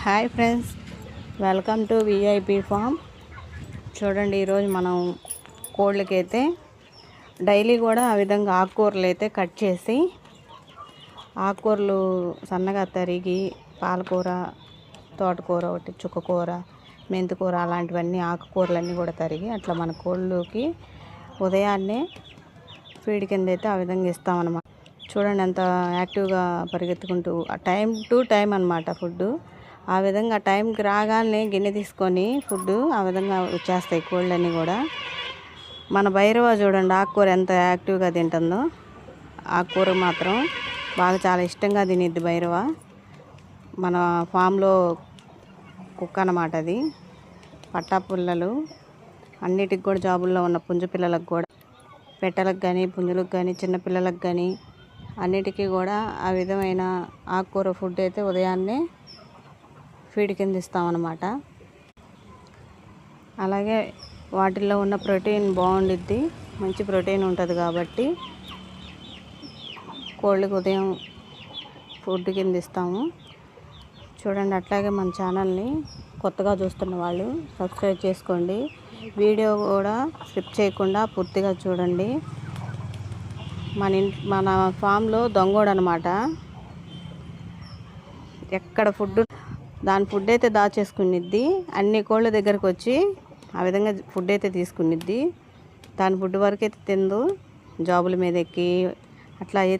Hi friends, welcome to VIP farm. చూడండి, ఈరోజు మనం కోళ్ళకైతే డైలీ కూడా ఆ విధంగా ఆకుకూరలు అయితే కట్ చేసి, ఆకుకూరలు సన్నగా తరిగి, పాలకూర, తోటకూర, ఒకటి చుక్కకూర, మెంతికూర, అలాంటివన్నీ ఆకుకూరలన్నీ కూడా తరిగి అట్లా మన కోళ్ళకి ఉదయాన్నే ఫీడ్ కింద అయితే ఆ విధంగా ఇస్తామన్నమాట. చూడండి ఎంత యాక్టివ్గా పరిగెత్తుకుంటూ, టైం టు టైం అన్నమాట ఫుడ్. ఆ విధంగా టైంకి రాగానే గిన్నె తీసుకొని ఫుడ్ ఆ విధంగా వచ్చేస్తాయి కోళ్ళన్నీ కూడా. మన భైరవ చూడండి, ఆకుకూర ఎంత యాక్టివ్గా తింటుందో. ఆకుకూర మాత్రం బాగా చాలా ఇష్టంగా తినిద్ది భైరవ. మన ఫామ్లో కుక్క అన్నమాట అది. పట్టా పుల్లలు అన్నిటికి కూడా జాబుల్లో ఉన్న పుంజు పిల్లలకు కూడా, పెట్టలకు కానీ పుంజులకు కానీ చిన్నపిల్లలకు కానీ అన్నిటికీ కూడా ఆ విధమైన ఆకుకూర ఫుడ్ అయితే ఉదయాన్నే ఫీడ్ కింద ఇస్తామన్నమాట. అలాగే వాటిల్లో ఉన్న ప్రోటీన్ బాగుండిద్ది, మంచి ప్రోటీన్ ఉంటుంది కాబట్టి కోళ్ళకి ఉదయం ఫుడ్ కింద ఇస్తాము. చూడండి, అట్లాగే మన ఛానల్ని కొత్తగా చూస్తున్న వాళ్ళు సబ్స్క్రైబ్ చేసుకోండి. వీడియో కూడా స్కిప్ చేయకుండా పూర్తిగా చూడండి. మన ఫామ్లో దొంగోడు అనమాట. ఎక్కడ దాని ఫుడ్ అయితే దాచేసుకునిద్ది, అన్ని కోళ్ళ దగ్గరకు వచ్చి ఆ విధంగా ఫుడ్ అయితే తీసుకునిద్ది. దాని ఫుడ్ వరకు అయితే తిందు, జాబుల మీద ఎక్కి అట్లా అయితే